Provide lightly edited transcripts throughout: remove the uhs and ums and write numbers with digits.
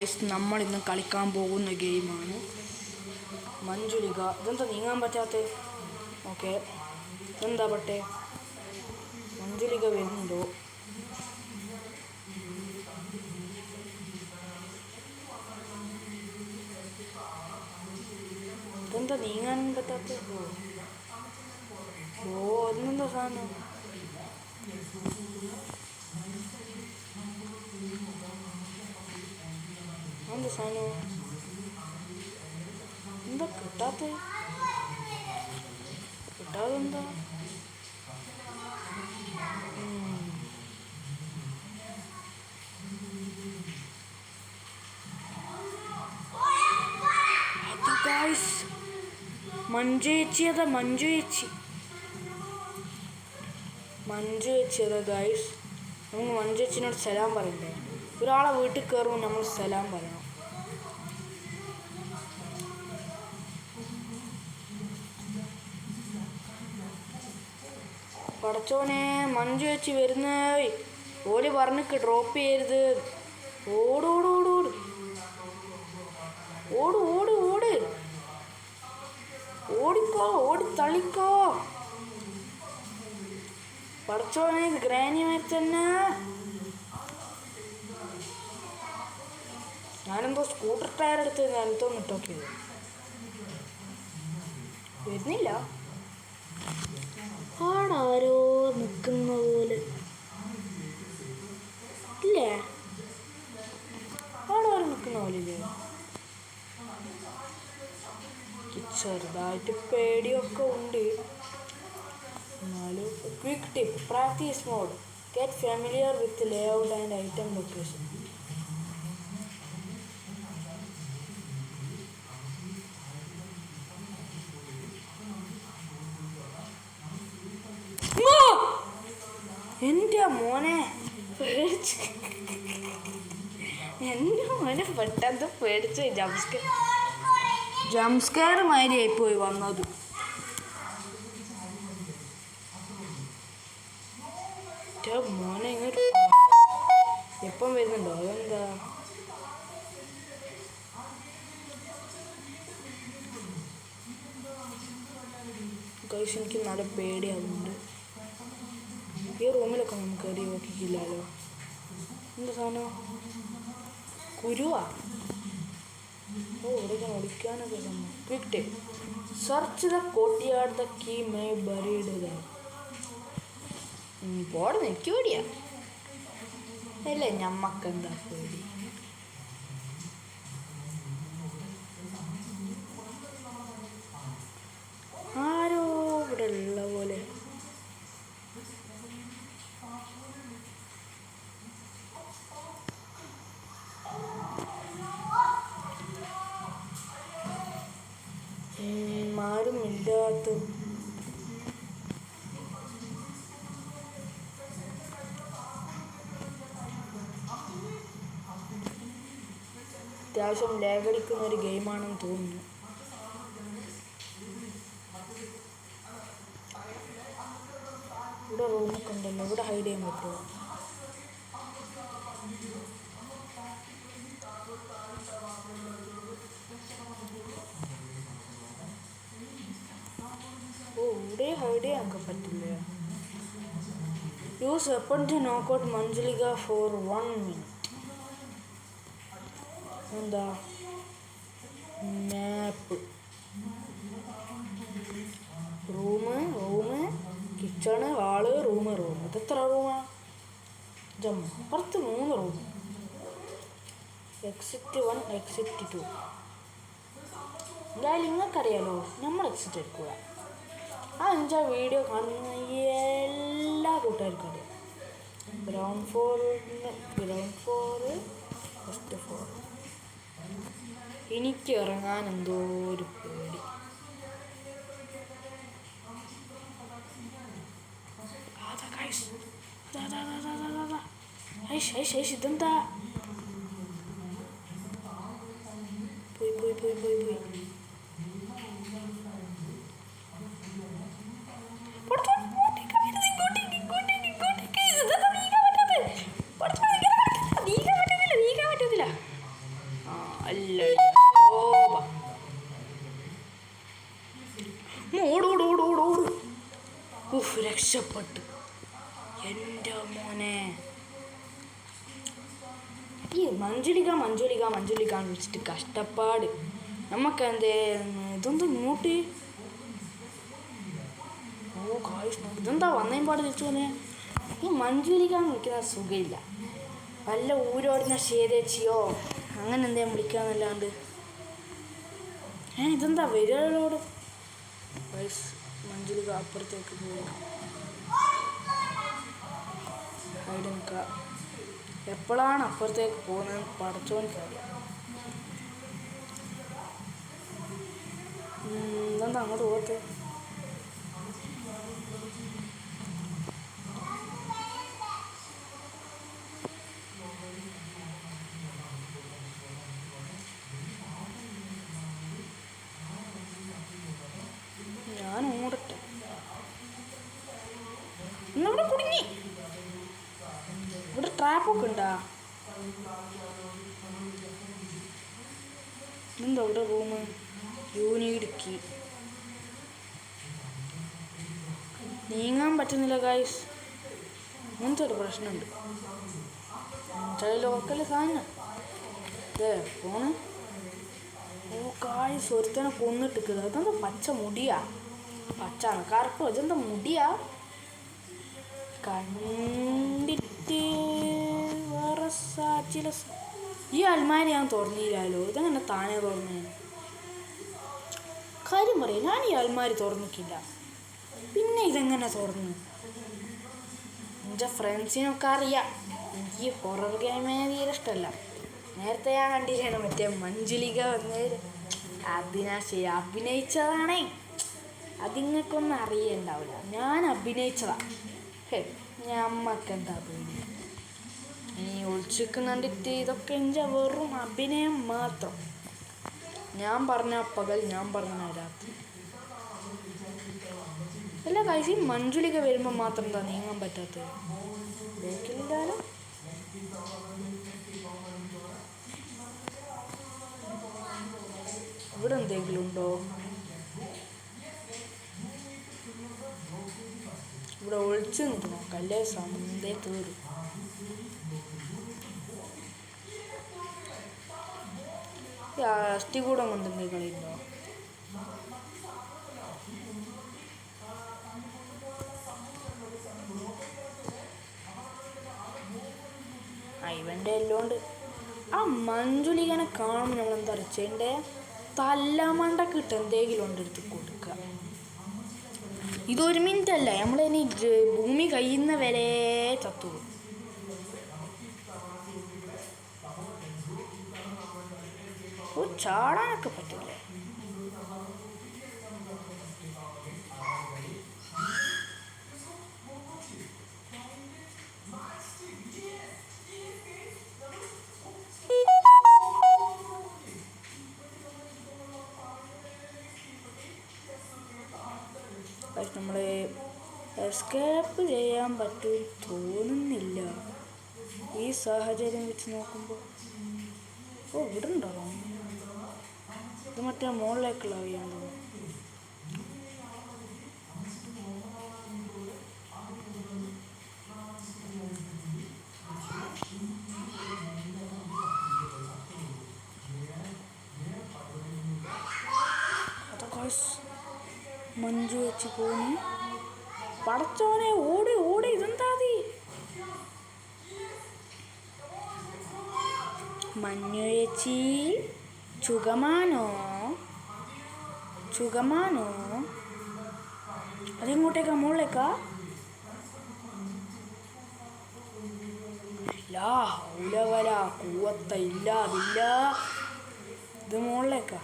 നമ്മളിന്ന് കളിക്കാൻ പോകുന്ന ഗെയിമാണ് മഞ്ജുലിക. ഇതെന്താ നീങ്ങാൻ പറ്റാത്ത? ഓക്കെ, എന്താ പറ്റേ? മഞ്ജുലിക വരുന്നുണ്ടോ? ഇതെന്താ നീങ്ങാൻ പറ്റാത്ത? ഓ അതെന്താ സാധനം? എന്താ സാധനം? എന്താ കിട്ടാത്ത? കിട്ടാതെന്താ? മഞ്ജു ചേച്ചി അതാ ഗൈസ്. നമുക്ക് മഞ്ജു ചേച്ചിനോട് സലാം പറയണ്ടേ? ഒരാളെ വീട്ടിൽ കയറുമ്പോൾ നമ്മൾ സലാം പറയണം. പടച്ചോനെ, മഞ്ജു ചേച്ചി വരുന്നേ. ഓല് പറഞ്ഞിക്ക് ഡ്രോപ്പ് ചെയ്യരുത്. ഓടോടോടോട് ഓട് ഓട് ഓട് ഓടിക്കോ, ഓടി തള്ളിക്കോ. പടച്ചോനെ, ഗ്രാനിമാർ തന്നെ. ഞാനെന്തോ സ്കൂട്ടർ ടയർ എടുത്ത് നിലത്തൊന്നും ഇട്ടോക്കിയത്. വരുന്നില്ല. ആടാരോ നിൽക്കുന്ന പോലെ ഇല്ലേ? ആടാരോ നിൽക്കുന്ന പോലെ ഇല്ലേ? ചെറുതായിട്ട് പേടിയൊക്കെ ഉണ്ട്. എന്നാലും quick tip: practice mode. Get familiar with layout and item location. എൻ്റെ മോനെ പെട്ടെന്ന് പേടിച്ച് ജംസ്കെയർ മാതിരി ആയിപ്പോയി വന്നത്. മോനെ ഇങ്ങോട്ട് എപ്പം വരുന്നുണ്ടോ? അതെന്താ? ഗൈസ്, എനിക്ക് നല്ല പേടിയാവുന്നുണ്ട്. ഈ റൂമിലൊക്കെ നമുക്ക് കയറി നോക്കിക്കില്ലല്ലോ. എന്താ സാധനം? കുരുവാ? ഓ, ഇവിടെ ഒളിക്കാനൊക്കെ സംഭവം. Quick tip: search the courtyard. The key may buried there. പോടുന്നു, എനിക്ക് പേടിയാ. അല്ലേ, ഞമ്മക്കെന്താ പേടി? ആരോ ഇവിടെ ഉള്ള പോലെ. ആരും ഇല്ലാത്ത. അത്യാവശ്യം ലാഗടിക്കുന്ന ഒരു ഗെയിമാണെന്ന് തോന്നുന്നു. ഇവിടെ റൂമൊക്കെ ഉണ്ടല്ലോ. ഇവിടെ ഹൈഡ് ചെയ്യാൻ പറ്റുമോ? ഓ, ഇവിടെ ഹൈഡ് ചെയ്യാനൊക്കെ പറ്റില്ല. Use weapon to knock out Manjulika for 1 minute. എന്താ? Map. Room, kitchen, hall, room. ഇതെത്ര റൂമാ? അപ്പുറത്ത് 3 റൂം. Exit 1, exit 2. എന്തായാലും നിങ്ങൾക്കറിയാലോ, നമ്മൾ എക്സിറ്റ് എടുക്കുക. ആ 5 വീഡിയോ കാണുന്ന എല്ലാ കൂട്ടുകാർക്കും അറിയാം. Ground floor, first floor. എനിക്ക് ഇറങ്ങാൻ എന്തോ ഒരു പേടി. ഇതെന്താ? പോയി. അല്ല ഓടോടോടോടോട്. ഉഫ്, രക്ഷപ്പെട്ടു. എൻ്റെ മോനെ, ഈ മഞ്ജുലിക്കാന്ന് വിളിച്ചിട്ട് കഷ്ടപ്പാട്. നമുക്കെന്തേ ഇതൊന്നും ഇങ്ങോട്ട്. ഓ കാശ്, ഇതെന്താ വന്നേമ്പാട് തിരിച്ചു പോന്നെ. ഈ മഞ്ജുലിക്കാന്ന് വിളിക്കുന്ന സുഖമില്ല. വല്ല ഊരോടുന്ന ശേതേച്ചിയോ അങ്ങനെ എന്തേലും വിളിക്കാന്നല്ലാണ്ട്. ഇതെന്താ വരികളോട്. മഞ്ജുലിക്ക അപ്പുറത്തേക്ക് പോയി അവിടെ നിൽക്കുക. എപ്പോഴാണ് അപ്പുറത്തേക്ക് പോകുന്നത് പടച്ചോനിക്കറിയാം. ഇതെന്താ അങ്ങോട്ട് പോകത്തെ. ഞാൻ ഓടട്ടെ. ഇന്നിവിടെ കുടുങ്ങി. ഇവിടെ ട്രാപ്പൊക്കെ ഉണ്ടാ. എന്താ ഇവിടെ റൂം യൂണിയിടുക്കി. നീങ്ങാൻ പറ്റുന്നില്ല ഗായ്സ്. അങ്ങനത്തെ ഒരു പ്രശ്നമുണ്ട്. ചില ലോക്കൽ സാധനം ഇതേ ഫോണ്. ഓ ഗായ്സ്, ഒരുത്തനെ കൊന്നിട്ടിക്കുക. അതെന്താ പച്ച മുടിയാ. പച്ചാണ് കറുപ്പ്. ഇതെന്താ മുടിയാ. കണ്ടിട്ട് വേറെ ചില ഈ അൽമാരി ഞാൻ തുറന്നില്ലല്ലോ. ഇതെങ്ങനെ താനേ തുറന്നേ. കാര്യം പറയാം, ഞാൻ ഈ അൽമാരി തുറന്നിട്ടില്ല. പിന്നെ ഇതെങ്ങനെ തുറന്നു. എൻ്റെ ഫ്രണ്ട്സിനൊക്കെ അറിയാം എനിക്ക് ഹൊറർ ഗെയിമേ തീരെ ഇഷ്ടമല്ല. നേരത്തെ ഞാൻ കണ്ടിട്ടാണ് മറ്റേ മഞ്ജുലിക വന്നേര് അഭിനയിച്ചതാണേ. അതിങ്ങൾക്കൊന്നും അറിയണ്ടാവില്ല. ഞാൻ അഭിനയിച്ചതാ. ഞമ്മക്കെന്താ പേടി. ഇനി ഒളിച്ചിക്ക് കണ്ടിട്ട് ഇതൊക്കെ എൻ്റെ വെറും അഭിനയം മാത്രം. ഞാൻ പറഞ്ഞ പകൽ, ഞാൻ പറഞ്ഞ രാത്രി. എല്ലാ കാഴ്ചയും മഞ്ജുലിക വരുമ്പോൾ മാത്രം എന്താ നീങ്ങാൻ പറ്റാത്തത്. ബേക്കിലില്ലാലോ. ഇവിടെ എന്തെങ്കിലും ഉണ്ടോ. ഇവിടെ ഒളിച്ചു നിൽക്കണം. കല്ലേ സന്ധേ തീരും. അസ്ഥികൂടം കൊണ്ട് എന്തെങ്കിലും കളിയുണ്ടോ. ഇവൻ്റെ എല്ലാം ഉണ്ട്. ആ മഞ്ജുലികനെ കാണുമ്പോൾ നമ്മളെന്താ അറിയിച്ചതിൻ്റെ തല്ലമണ്ടക്കിട്ട് എന്തെങ്കിലും ഉണ്ട് എടുത്ത് കൊടുക്കുക. ഇതൊരു മിനിറ്റ് അല്ല, നമ്മളിനി ഭൂമി കഴിയുന്ന വരെ ചത്തുപോകും. ഓ ചാടാനൊക്കെ പറ്റില്ലേ. നമ്മൾ എസ്കേപ്പ് ചെയ്യാൻ പറ്റും തോന്നുന്നില്ല ഈ സാഹചര്യം വെച്ച് നോക്കുമ്പോൾ. ഓ ഇവിടെ ഉണ്ടാവും. ഇത് മറ്റേ മുകളിലേക്കുള്ള വഴിയാണ് തോന്നുന്നു. അതൊക്കെ മഞ്ജു വെച്ച് പോണി. പടച്ചോനെ, ഓടി ഓടി. ഇതെന്താ മഞ്ഞു ചേച്ചി ചുഗമാനോ അതെങ്ങോട്ടേക്കാ. മുകളിലേക്കാ. ഉലവല കൂവത്ത ഇല്ല അതില്ല. ഇത് മുകളിലേക്കാ.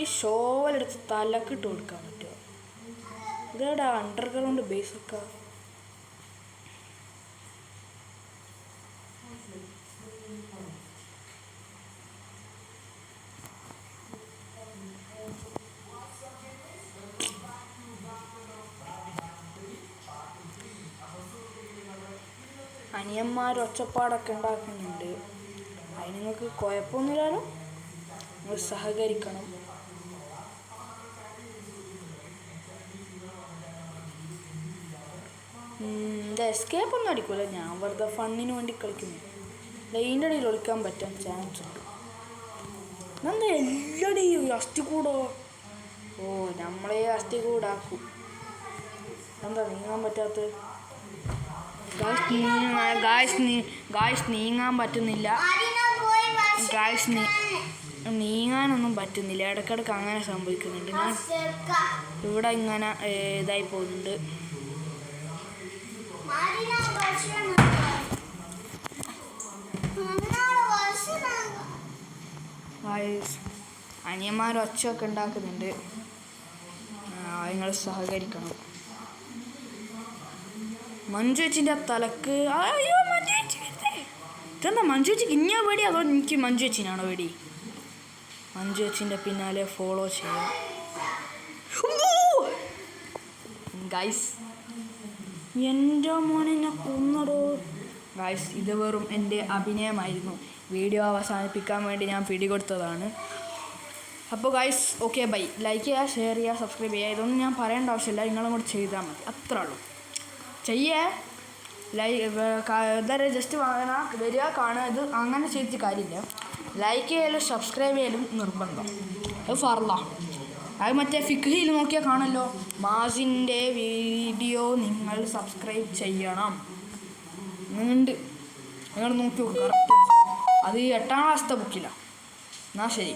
ഈ ഷോവലെടുത്ത് തലക്കിട്ട് കൊടുക്കാൻ പറ്റുമോ. ഇതെടാ അണ്ടർഗ്രൗണ്ട് ബേസൊക്കെ. അനിയന്മാർ ഒച്ചപ്പാടൊക്കെ ഉണ്ടാക്കുന്നുണ്ട്. അതിന് നിങ്ങൾക്ക് കുഴപ്പമൊന്നുമില്ലല്ലോ, നിങ്ങൾ സഹകരിക്കണം. എസ്കേപ്പ് ഒന്നും അടിക്കൂല, ഞാൻ വെറുതെ ഫണ്ണിന് വേണ്ടി കളിക്കുന്നു. ഇതിൻ്റെ ഇടയിൽ ഒളിക്കാൻ പറ്റാൻ ചാൻസ് ഉണ്ട്. എന്താ എല്ലാടെയും അസ്ഥി കൂടോ? ഓ, നമ്മളെ അസ്ഥി കൂടാക്കും. എന്താ നീങ്ങാൻ പറ്റാത്തത്? ഗായ്സ് നീങ്ങാൻ പറ്റുന്നില്ല. ഗായ്സ് നീങ്ങാനൊന്നും പറ്റുന്നില്ല. ഇടയ്ക്കിടയ്ക്ക് അങ്ങനെ സംഭവിക്കുന്നുണ്ട്. ഞാൻ ഇവിടെ ഇങ്ങനെ ഇതായി പോകുന്നുണ്ട്. അനിയന്മാർ ഒച്ചയൊക്കെ ഉണ്ടാക്കുന്നുണ്ട്. നിങ്ങൾ സഹകരിക്കണം. മഞ്ജു ചേച്ചിൻ്റെ തലക്ക് അയ്യോ മഞ്ജു ചേച്ചി ഇതെന്താ മഞ്ജു ചേച്ചിക്ക് ഇഞ്ഞാ പേടി അതോ എനിക്ക് മഞ്ജു ചേച്ചിനാണോ പേടി? മഞ്ജു ചേച്ചിൻ്റെ പിന്നാലെ ഫോളോ ചെയ്യാം. ഗൈസ് എൻ്റെ മോനെ ഞാൻ കൊന്നടോ. ഗൈസ് ഇത് വെറും എൻ്റെ അഭിനയമായിരുന്നു. വീഡിയോ അവസാനിപ്പിക്കാൻ വേണ്ടി ഞാൻ പിടികൊടുത്തതാണ്. അപ്പോൾ ഗൈസ് ഓക്കെ ബൈ. ലൈക്ക് ചെയ്യുക, ഷെയർ ചെയ്യുക, സബ്സ്ക്രൈബ് ചെയ്യുക. ഇതൊന്നും ഞാൻ പറയേണ്ട ആവശ്യമില്ല, നിങ്ങളും കൂടെ ചെയ്താൽ മതി, അത്രേ ഉള്ളൂ. ചെയ്യേ ഇതരെ ജസ്റ്റ് വരിക കാണുക, ഇത് അങ്ങനെ ചെയ്തിട്ട് കാര്യമില്ല. ലൈക്ക് ചെയ്യലും സബ്സ്ക്രൈബ് ചെയ്യലും നിർബന്ധം, അത് ഫർള. അത് മറ്റേ ഫിക്ഹിയിൽ നോക്കിയാൽ കാണുമല്ലോ, മാസിൻ്റെ വീഡിയോ നിങ്ങൾ സബ്സ്ക്രൈബ് ചെയ്യണം എന്നുണ്ട്. നിങ്ങൾ നോക്കി നോക്കുക, കറക്റ്റ്. അത് 8ാം ക്ലാസത്തെ ബുക്കിലാണ്. എന്നാൽ ശരി.